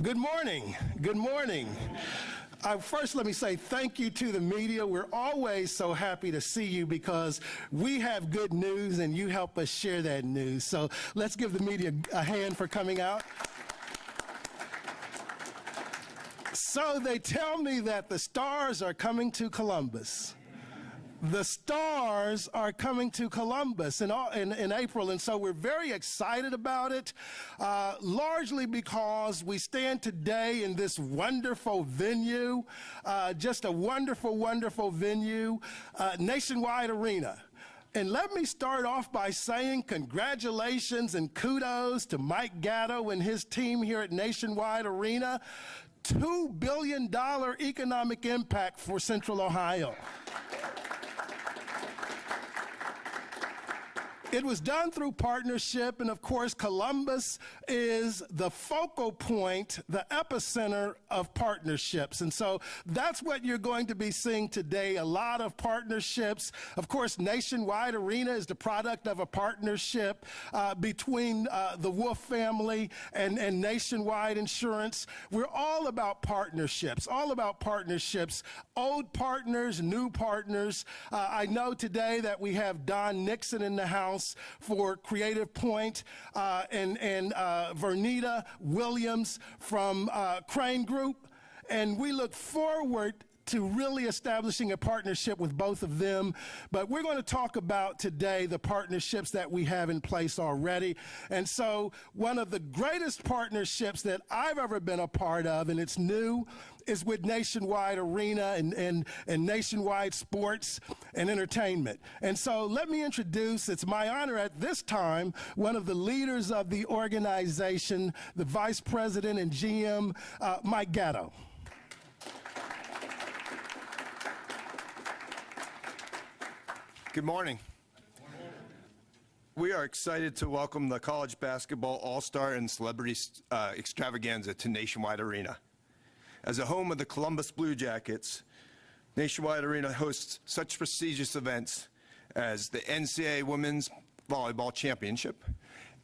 Good morning. Good morning. First, let me say thank you to the media. We're always so happy to see you because we have good news and you help us share that news. So let's give the media a hand for coming out. So they tell me that the stars are coming to Columbus. The stars are coming to Columbus in April, and so we're very excited about it, largely because we stand today in this wonderful venue, just a wonderful, wonderful venue, Nationwide Arena. And let me start off by saying congratulations and kudos to Mike Gatto and his team here at Nationwide Arena. $2 billion economic impact for Central Ohio. It was done through partnership, and of course, Columbus is the focal point, the epicenter of partnerships. And so that's what you're going to be seeing today, a lot of partnerships. Of course, Nationwide Arena is the product of a partnership between the Wolf family and Nationwide Insurance. We're all about partnerships, old partners, new partners. I know today that we have Don Nixon in the house for Creative Point and Vernita Williams from Crane Group, and we look forward to really establishing a partnership with both of them. But we're going to talk about today the partnerships that we have in place already. And so one of the greatest partnerships that I've ever been a part of, and it's new, is with Nationwide Arena and Nationwide Sports and Entertainment. And so let me introduce, it's my honor at this time, one of the leaders of the organization, the Vice President and GM, Mike Gatto. Good morning. We are excited to welcome the College Basketball All-Star and Celebrity Extravaganza to Nationwide Arena. As a home of the Columbus Blue Jackets, Nationwide Arena hosts such prestigious events as the NCAA Women's Volleyball Championship,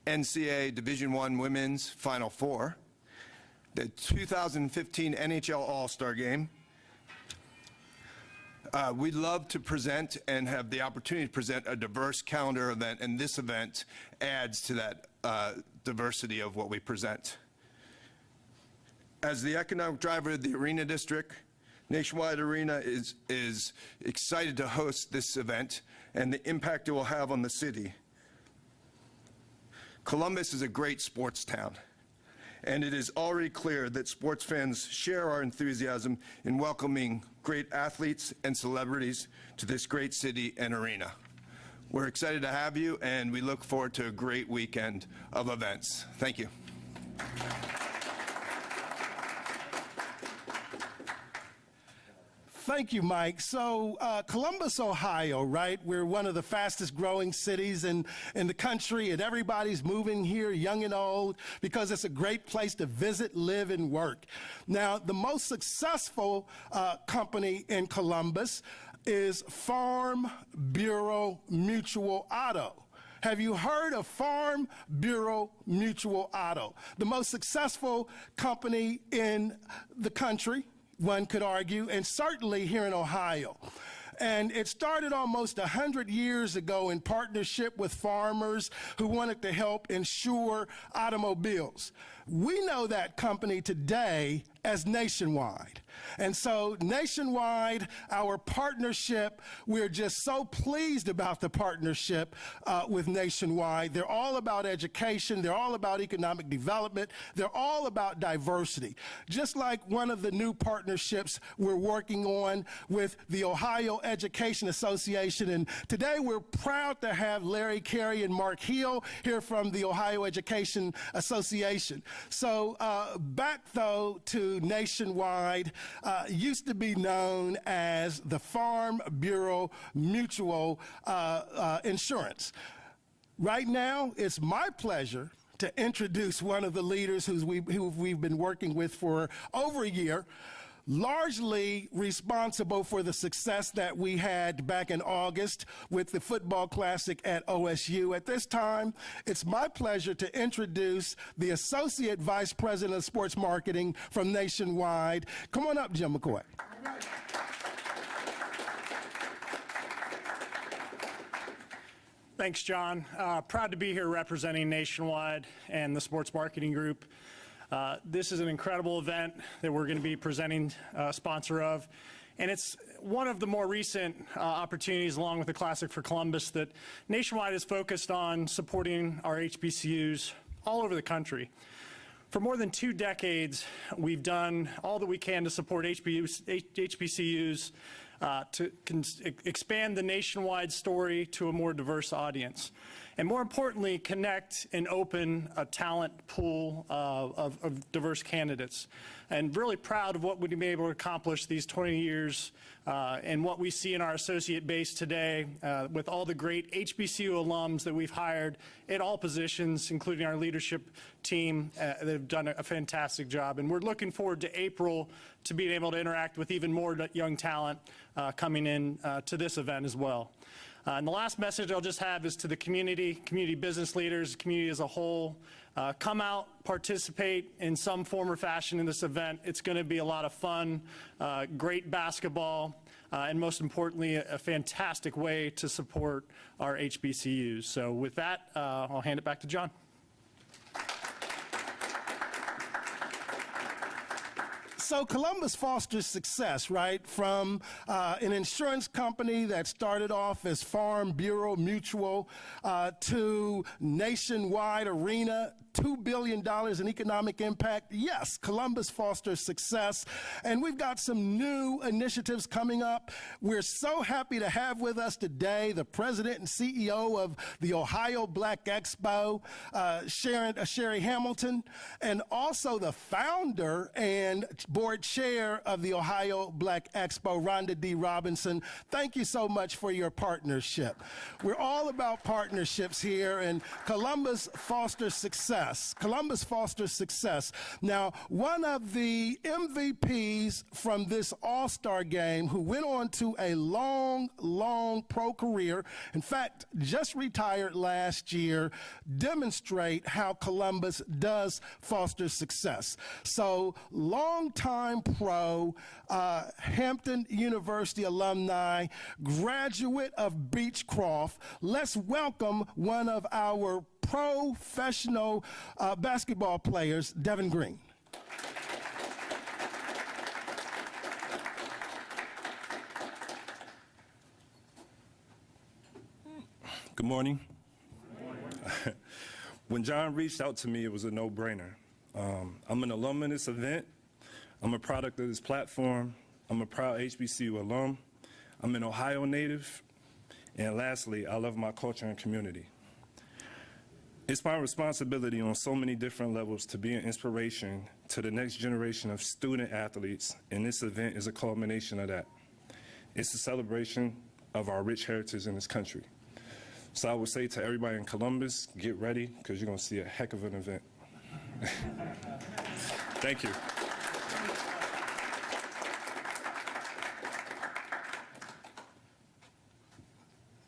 NCAA Division I Women's Final Four, the 2015 NHL All-Star Game. We'd love to present and have the opportunity to present a diverse calendar event, and this event adds to that diversity of what we present. As the economic driver of the Arena District, Nationwide Arena is excited to host this event and the impact it will have on the city. Columbus is a great sports town, and it is already clear that sports fans share our enthusiasm in welcoming great athletes and celebrities to this great city and arena. We're excited to have you, and we look forward to a great weekend of events. Thank you. Thank you, Mike. So Columbus, Ohio, right? We're one of the fastest growing cities in the country, and everybody's moving here, young and old, because it's a great place to visit, live, and work. Now, the most successful company in Columbus is Farm Bureau Mutual Auto. Have you heard of Farm Bureau Mutual Auto? The most successful company in the country, one could argue, and certainly here in Ohio. And it started almost 100 years ago in partnership with farmers who wanted to help insure automobiles. We know that company today as Nationwide. And so Nationwide, our partnership, we're just so pleased about the partnership with Nationwide. They're all about education. They're all about economic development. They're all about diversity. Just like one of the new partnerships we're working on with the Ohio Education Association. And today we're proud to have Larry Carey and Mark Hill here from the Ohio Education Association. So back, though, to Nationwide, used to be known as the Farm Bureau Mutual Insurance. Right now, it's my pleasure to introduce one of the leaders who we've been working with for over a year, largely responsible for the success that we had back in August with the Football Classic at OSU. At this time, it's my pleasure to introduce the Associate Vice President of Sports Marketing from Nationwide. Come on up, Jim McCoy. Thanks, John. Proud to be here representing Nationwide and the Sports Marketing Group. This is an incredible event that we're going to be presenting sponsor of, and it's one of the more recent opportunities, along with the Classic for Columbus, that Nationwide is focused on supporting our HBCUs all over the country. For more than 2 decades, we've done all that we can to support HBCUs to expand the Nationwide story to a more diverse audience. And more importantly, connect and open a talent pool of diverse candidates. And really proud of what we've been able to accomplish these 20 years and what we see in our associate base today with all the great HBCU alums that we've hired at all positions, including our leadership team. They've done a fantastic job. And we're looking forward to April to being able to interact with even more young talent coming in to this event as well. And the last message I'll just have is to the community business leaders, community as a whole. Come out, participate in some form or fashion in this event. It's going to be a lot of fun, great basketball, and most importantly, a fantastic way to support our HBCUs. So with that, I'll hand it back to John. So Columbus fosters success, right? From an insurance company that started off as Farm Bureau Mutual to Nationwide Arena, $2 billion in economic impact. Yes, Columbus fosters success. And we've got some new initiatives coming up. We're so happy to have with us today the president and CEO of the Ohio Black Expo, Sherry Hamilton, and also the founder and board chair of the Ohio Black Expo, Rhonda D. Robinson. Thank you so much for your partnership. We're all about partnerships here, and Columbus fosters success. Columbus fosters success. Now, one of the MVPs from this All-Star game who went on to a long, long pro career, in fact, just retired last year, demonstrate how Columbus does foster success. So, longtime pro, Hampton University alumni, graduate of Beechcroft. Let's welcome one of our professional basketball players, Devin Green. Good morning. When John reached out to me, it was a no-brainer. I'm an alum in this event. I'm a product of this platform. I'm a proud HBCU alum. I'm an Ohio native. And lastly, I love my culture and community. It's my responsibility on so many different levels to be an inspiration to the next generation of student athletes, and this event is a culmination of that. It's a celebration of our rich heritage in this country. So I would say to everybody in Columbus, get ready, because you're going to see a heck of an event. Thank you.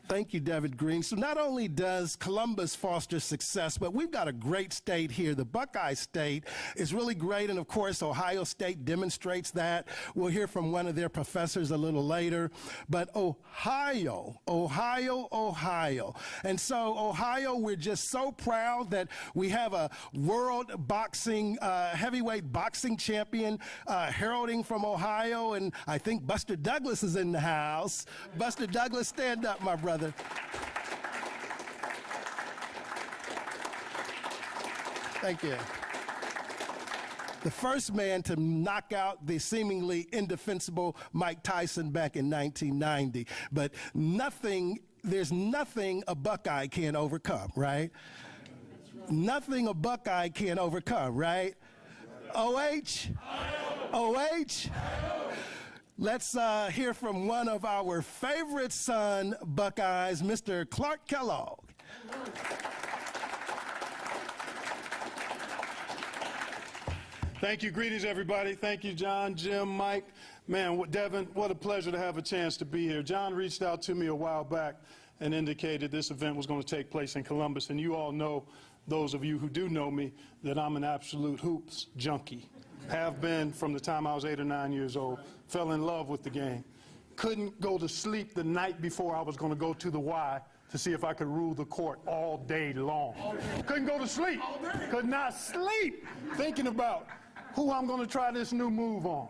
Thank you, David Green. So not only does Columbus foster success, but we've got a great state here. The Buckeye State is really great, and of course, Ohio State demonstrates that. We'll hear from one of their professors a little later. But Ohio. And so, Ohio, we're just so proud that we have a world boxing, heavyweight boxing champion heralding from Ohio, and I think Buster Douglas is in the house. Buster Douglas, stand up, my brother. Thank you. The first man to knock out the seemingly indefensible Mike Tyson back in 1990. But there's nothing a Buckeye can't overcome, right? Nothing a Buckeye can't overcome, right? OH? OH? Let's hear from one of our favorite son Buckeyes, Mr. Clark Kellogg. Thank you. Greetings, everybody. Thank you, John, Jim, Mike. Man, Devin, what a pleasure to have a chance to be here. John reached out to me a while back and indicated this event was going to take place in Columbus. And you all know, those of you who do know me, that I'm an absolute hoops junkie. Have been from the time I was 8 or 9 years old. Fell in love with the game. Couldn't go to sleep the night before I was going to go to the Y to see if I could rule the court all day long. Couldn't go to sleep. Could not sleep thinking about who I'm going to try this new move on.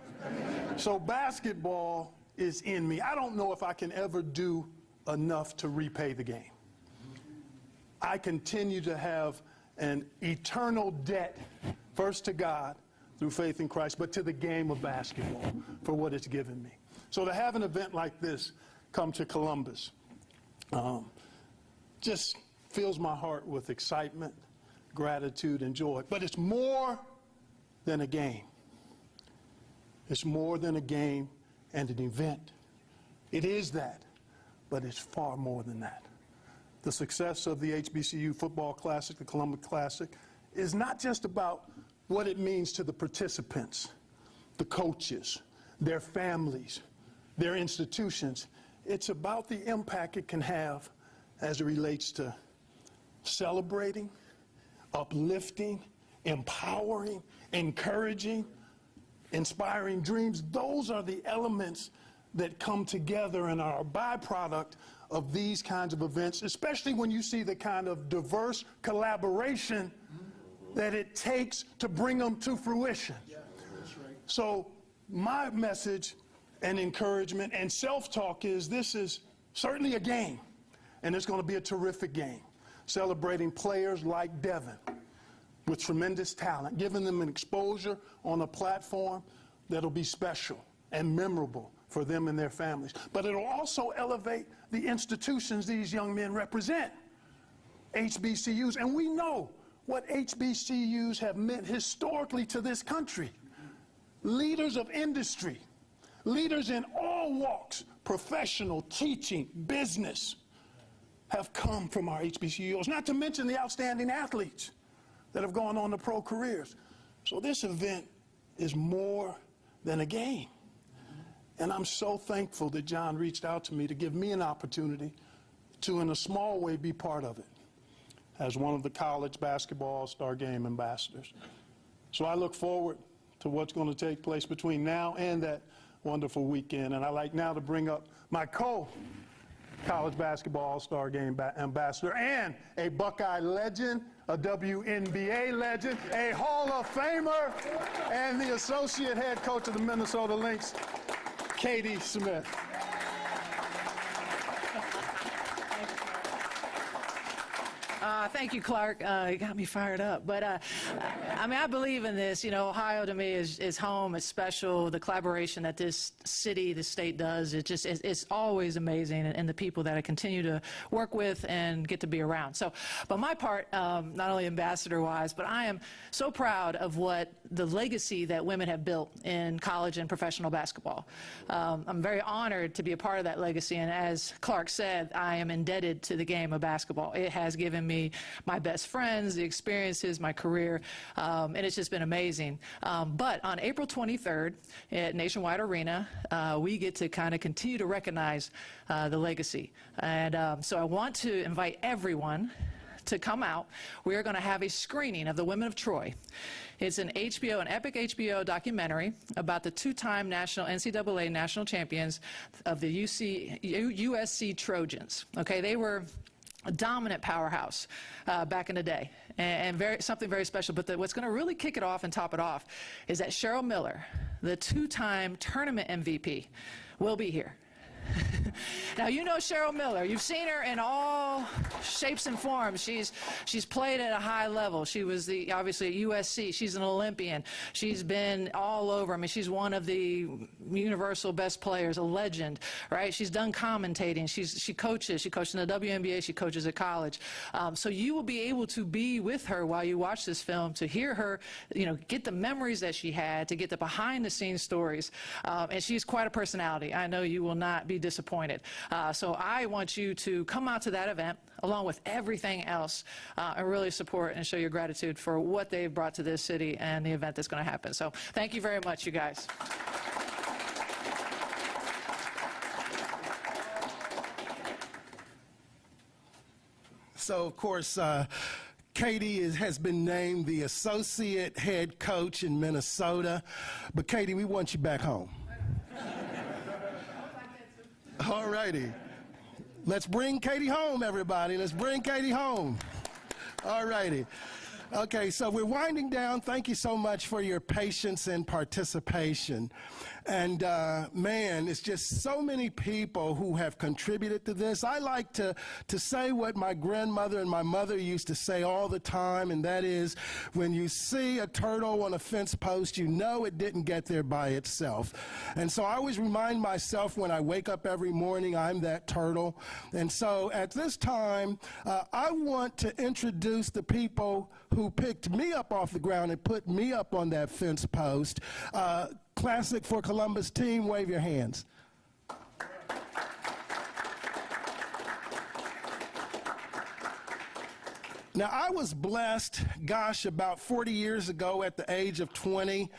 So basketball is in me. I don't know if I can ever do enough to repay the game. I continue to have an eternal debt, first to God through faith in Christ, but to the game of basketball for what it's given me. So to have an event like this come to Columbus just fills my heart with excitement, gratitude, and joy. But it's more than a game. It's more than a game and an event. It is that, but it's far more than that. The success of the HBCU Football Classic, the Columbus Classic, is not just about what it means to the participants, the coaches, their families, their institutions. It's about the impact it can have as it relates to celebrating, uplifting, empowering, encouraging, inspiring dreams. Those are the elements that come together and are a byproduct of these kinds of events, especially when you see the kind of diverse collaboration that it takes to bring them to fruition. So my message and encouragement and self-talk is this is certainly a game, and it's going to be a terrific game, celebrating players like Devin with tremendous talent, giving them an exposure on a platform that'll be special and memorable for them and their families. But it'll also elevate the institutions these young men represent, HBCUs. And we know what HBCUs have meant historically to this country. Leaders of industry, leaders in all walks, professional, teaching, business, have come from our HBCUs, not to mention the outstanding athletes that have gone on to pro careers. So this event is more than a game. And I'm so thankful that John reached out to me to give me an opportunity to, in a small way, be part of it as one of the college basketball All-Star Game ambassadors. So I look forward to what's going to take place between now and that wonderful weekend. And I'd like now to bring up my college basketball All-Star Game ambassador and a Buckeye legend, a WNBA legend, a Hall of Famer, and the associate head coach of the Minnesota Lynx, Katie Smith. Thank you, Clark. You got me fired up. But, I mean, I believe in this. You know, Ohio to me is home. It's special. The collaboration that this city, the state does, it's always amazing. And the people that I continue to work with and get to be around. So, but my part, not only ambassador-wise, but I am so proud of what the legacy that women have built in college and professional basketball. I'm very honored to be a part of that legacy. And as Clark said, I am indebted to the game of basketball. It has given me my best friends, the experiences, my career, and it's just been amazing. But on April 23rd at Nationwide Arena, we get to kind of continue to recognize the legacy. And so I want to invite everyone to come out. We are going to have a screening of The Women of Troy. It's an epic HBO documentary about the two-time NCAA national champions of the USC Trojans. Okay, they were a dominant powerhouse back in the day, and something very special. But what's going to really kick it off and top it off is that Cheryl Miller, the two-time tournament MVP, will be here. Now, you know Cheryl Miller. You've seen her in all shapes and forms. She's played at a high level. She was obviously at USC. She's an Olympian. She's been all over. I mean, she's one of the universal best players, a legend, right? She's done commentating. She coaches. She coached in the WNBA. She coaches at college. So you will be able to be with her while you watch this film, to hear her, get the memories that she had, to get the behind-the-scenes stories. And she's quite a personality. I know you will not be disappointed. So I want you to come out to that event along with everything else and really support and show your gratitude for what they've brought to this city and the event that's going to happen. So thank you very much, you guys. So, of course, Katie has been named the associate head coach in Minnesota. But, Katie, we want you back home. All righty. Let's bring Katie home, everybody. Let's bring Katie home. All righty. Okay, so we're winding down. Thank you so much for your patience and participation. And man, it's just so many people who have contributed to this. I like to say what my grandmother and my mother used to say all the time, and that is, when you see a turtle on a fence post, you know it didn't get there by itself. And so I always remind myself when I wake up every morning, I'm that turtle. And so at this time, I want to introduce the people who picked me up off the ground and put me up on that fence post. Classic for Columbus team, wave your hands. Now, I was blessed, gosh, about 40 years ago at the age of 20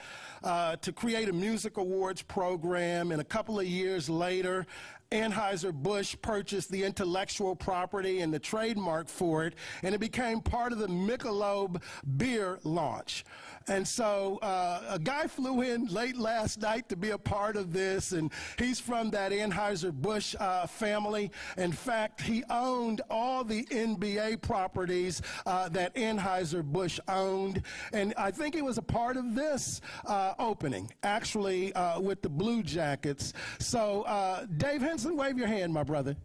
to create a music awards program, and a couple of years later, Anheuser-Busch purchased the intellectual property and the trademark for it, and it became part of the Michelob beer launch. And so a guy flew in late last night to be a part of this, and he's from that Anheuser-Busch family. In fact, he owned all the NBA properties that Anheuser-Busch owned, and I think he was a part of this opening, actually, with the Blue Jackets. So, Dave Henson, wave your hand, my brother.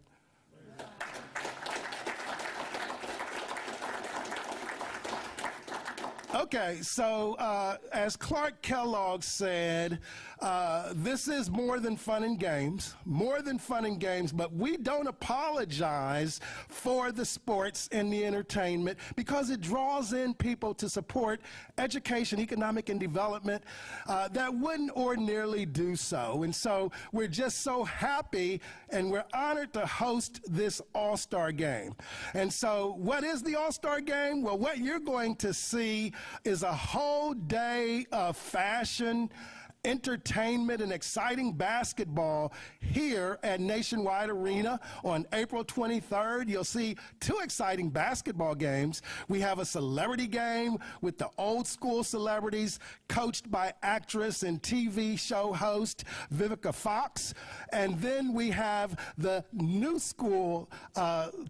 Okay, so as Clark Kellogg said, this is more than fun and games, but we don't apologize for the sports and the entertainment because it draws in people to support education, economic, and development that wouldn't ordinarily do so. And so we're just so happy and we're honored to host this All-Star game. And so what is the All-Star game? Well, what you're going to see is a whole day of fashion, entertainment, and exciting basketball here at Nationwide Arena on April 23rd. You'll see two exciting basketball games. We have a celebrity game with the old school celebrities coached by actress and TV show host Vivica Fox. And then we have the new school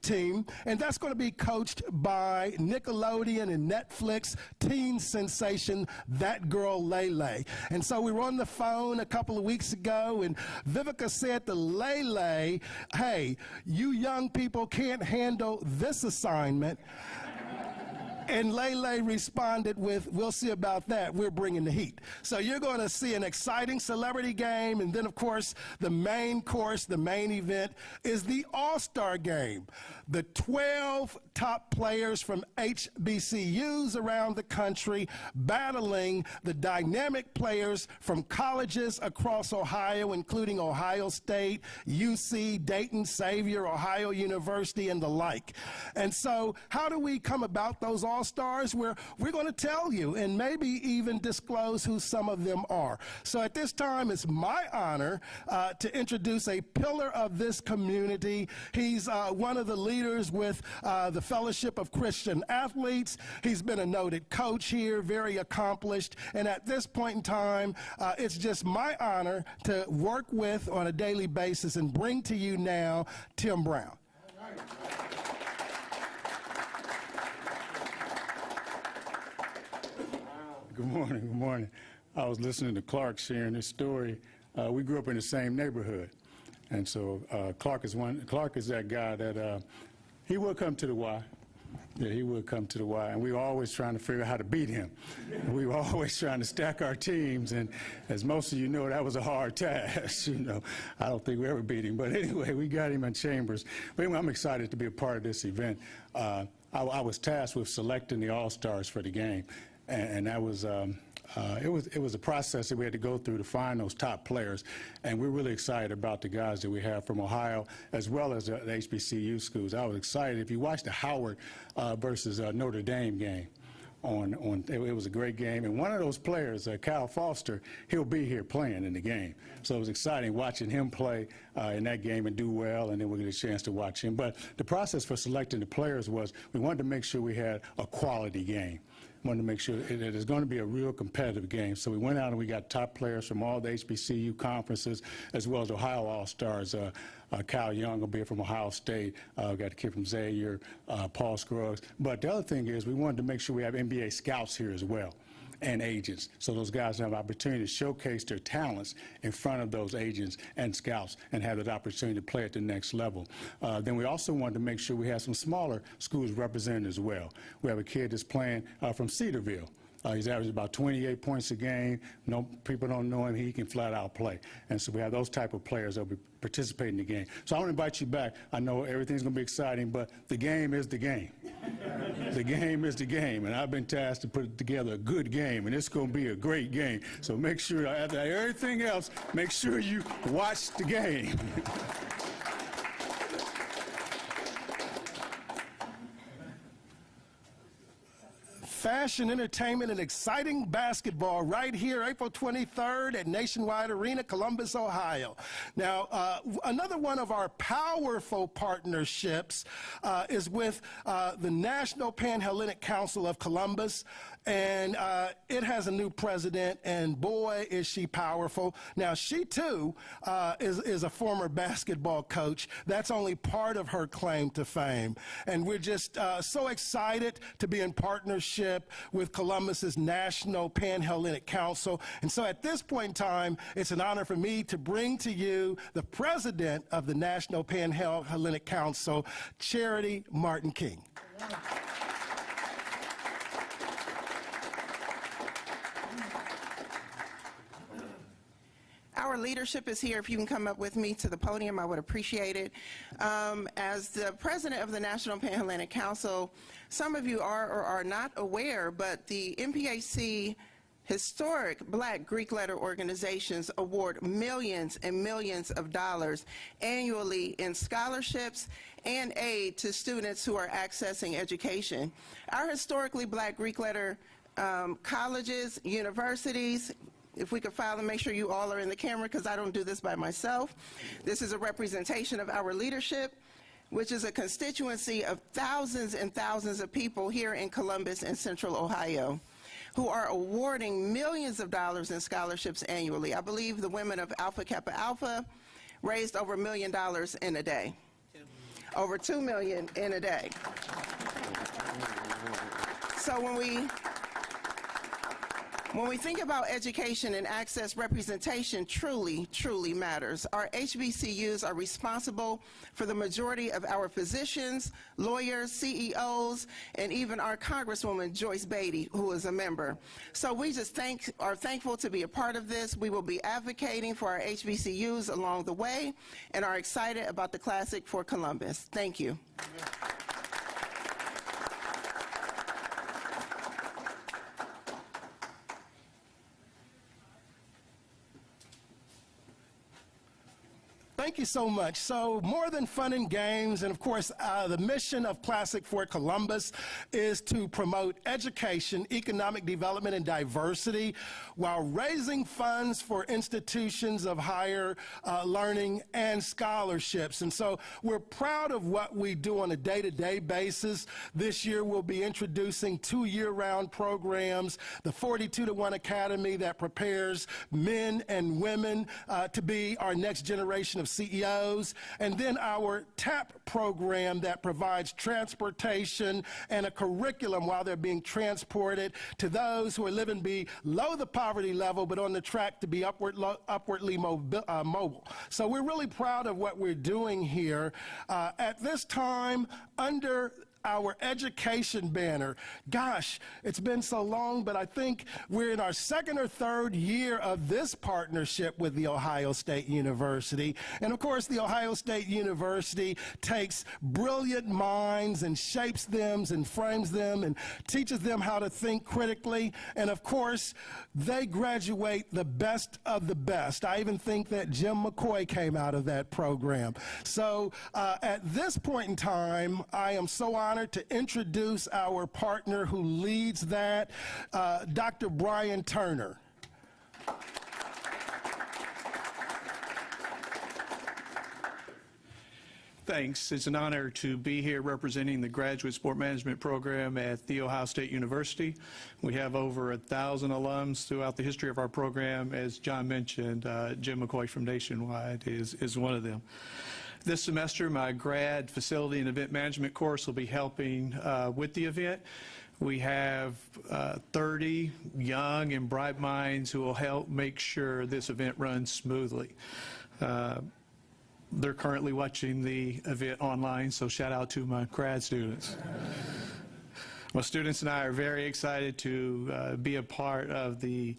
team, and that's going to be coached by Nickelodeon and Netflix teen sensation That Girl Lele. And so we were on the phone a couple of weeks ago, and Vivica said to Lele, hey, you young people can't handle this assignment. And Lele responded with, we'll see about that. We're bringing the heat. So you're going to see an exciting celebrity game. And then, of course, the main course, the main event is the All-Star game. The 12 top players from HBCUs around the country battling the dynamic players from colleges across Ohio, including Ohio State, UC, Dayton, Xavier, Ohio University, and the like. And so how do we come about those All-Stars? We're going to tell you and maybe even disclose who some of them are. So at this time, it's my honor to introduce a pillar of this community. He's one of the leaders with the Fellowship of Christian Athletes. He's been a noted coach here, very accomplished. And at this point in time, it's just my honor to work with on a daily basis and bring to you now Tim Brown. Good morning, good morning. I was listening to Clark sharing his story. We grew up in the same neighborhood. And so Clark is that guy that he would come to the Y. Yeah, he would come to the Y, and we were always trying to figure out how to beat him. We were always trying to stack our teams, and as most of you know, that was a hard task. I don't think we ever beat him, but anyway, we got him in Chambers. But anyway, I'm excited to be a part of this event. I was tasked with selecting the All-Stars for the game, and that was it was a process that we had to go through to find those top players, and we're really excited about the guys that we have from Ohio as well as the HBCU schools. I was excited. If you watch the Howard versus Notre Dame game, it was a great game, and one of those players, Kyle Foster, he'll be here playing in the game. So it was exciting watching him play in that game and do well, and then we get a chance to watch him. But the process for selecting the players was we wanted to make sure we had a quality game. Wanted to make sure it is going to be a real competitive game. So we went out and we got top players from all the HBCU conferences, as well as Ohio All-Stars. Kyle Young will be from Ohio State. We got a kid from Xavier, Paul Scruggs. But the other thing is we wanted to make sure we have NBA scouts here as well, and agents, so those guys have an opportunity to showcase their talents in front of those agents and scouts and have that opportunity to play at the next level. Then we also wanted to make sure we have some smaller schools represented as well. We have a kid that's playing from Cedarville. He's averaging about 28 points a game. No, people don't know him. He can flat out play. And so we have those type of players that will be participating in the game. So I want to invite you back. I know everything's going to be exciting, but the game is the game. The game is the game. And I've been tasked to put together a good game, and it's going to be a great game. So make sure, after everything else, make sure you watch the game. Fashion, entertainment, and exciting basketball right here, April 23rd at Nationwide Arena, Columbus, Ohio. Now, another one of our powerful partnerships is with the National Panhellenic Council of Columbus, and it has a new president, and boy, is she powerful. Now, she, too, is a former basketball coach. That's only part of her claim to fame. And we're just so excited to be in partnership with Columbus's National Panhellenic Council. And so at this point in time, it's an honor for me to bring to you the president of the National Panhellenic Council, Charity Martin King. Our leadership is here. If you can come up with me to the podium, I would appreciate it. As the president of the National Panhellenic Council, some of you are or are not aware, but the NPHC historic Black Greek letter organizations award millions and millions of dollars annually in scholarships and aid to students who are accessing education. Our historically Black Greek letter colleges, universities, if we could file and make sure you all are in the camera, because I don't do this by myself. This is a representation of our leadership, which is a constituency of thousands and thousands of people here in Columbus and Central Ohio, who are awarding millions of dollars in scholarships annually. I believe the women of Alpha Kappa Alpha raised over $1 million in a day. Over $2 million in a day. So when we think about education and access, representation truly, truly matters. Our HBCUs are responsible for the majority of our physicians, lawyers, CEOs, and even our Congresswoman, Joyce Beatty, who is a member. So we just are thankful to be a part of this. We will be advocating for our HBCUs along the way and are excited about the Classic for Columbus. Thank you. Thank you so much. So more than fun and games, and of course, the mission of Classic for Columbus is to promote education, economic development, and diversity while raising funds for institutions of higher learning and scholarships. And so we're proud of what we do on a day-to-day basis. This year, we'll be introducing 2 year-round programs, the 42-to-1 Academy that prepares men and women to be our next generation of CEOs, and then our TAP program that provides transportation and a curriculum while they're being transported to those who are living below the poverty level but on the track to be upwardly mobile. So we're really proud of what we're doing here. At this time, under our education banner. Gosh, it's been so long, but I think we're in our second or third year of this partnership with The Ohio State University. And of course, The Ohio State University takes brilliant minds and shapes them and frames them and teaches them how to think critically. And of course, they graduate the best of the best. I even think that Jim McCoy came out of that program. So at this point in time, I am so honored to introduce our partner who leads that, Dr. Brian Turner. Thanks. It's an honor to be here representing the Graduate Sport Management Program at The Ohio State University. We have over 1,000 alums throughout the history of our program. As John mentioned, Jim McCoy from Nationwide is one of them. This semester, my grad facility and event management course will be helping with the event. We have 30 young and bright minds who will help make sure this event runs smoothly. They're currently watching the event online, so shout out to my grad students. My students and I are very excited to be a part of the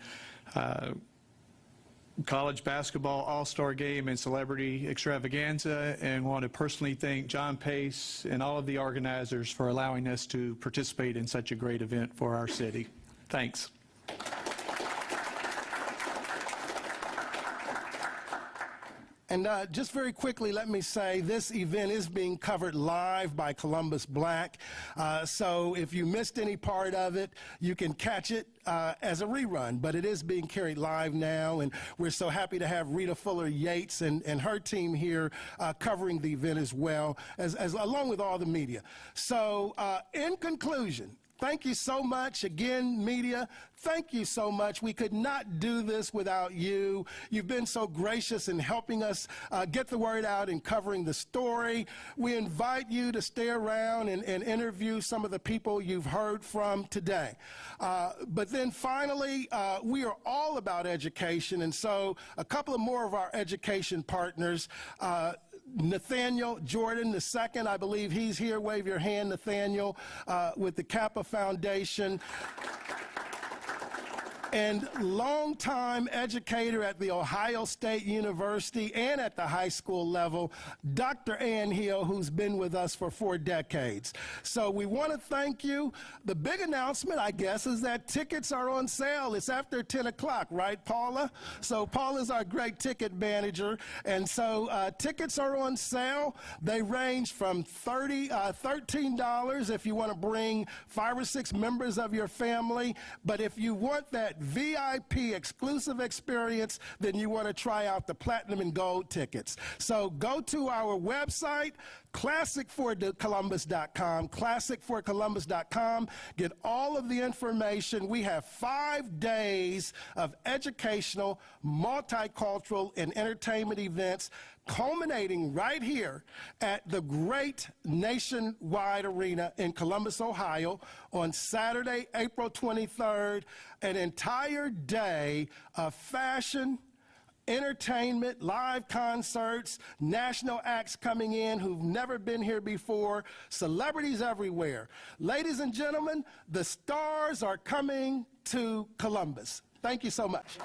College Basketball All-Star Game and Celebrity Extravaganza, and want to personally thank John Pace and all of the organizers for allowing us to participate in such a great event for our city. Thanks. And just very quickly, let me say this event is being covered live by Columbus Black. So if you missed any part of it, you can catch it as a rerun. But it is being carried live now, and we're so happy to have Rita Fuller Yates and her team here covering the event as well, as along with all the media. So in conclusion, thank you so much. Again, media, thank you so much. We could not do this without you. You've been so gracious in helping us get the word out and covering the story. We invite you to stay around and interview some of the people you've heard from today. But then finally, we are all about education, and so a couple of more of our education partners, Nathaniel Jordan II, I believe he's here. Wave your hand, Nathaniel, with the Kappa Foundation. And longtime educator at The Ohio State University and at the high school level, Dr. Ann Hill, who's been with us for 4 decades. So we want to thank you. The big announcement, I guess, is that tickets are on sale. It's after 10 o'clock, right, Paula? So Paula's our great ticket manager. And so tickets are on sale. They range from $13 if you want to bring 5 or 6 members of your family. But if you want that VIP exclusive experience, then you want to try out the platinum and gold tickets. So go to our website, classicforcolumbus.com, classicforcolumbus.com. Get all of the information. We have 5 days of educational, multicultural, and entertainment events culminating right here at the great Nationwide Arena in Columbus, Ohio on Saturday, April 23rd, an entire day of fashion, entertainment, live concerts, national acts coming in who've never been here before, celebrities everywhere. Ladies and gentlemen, the stars are coming to Columbus. Thank you so much.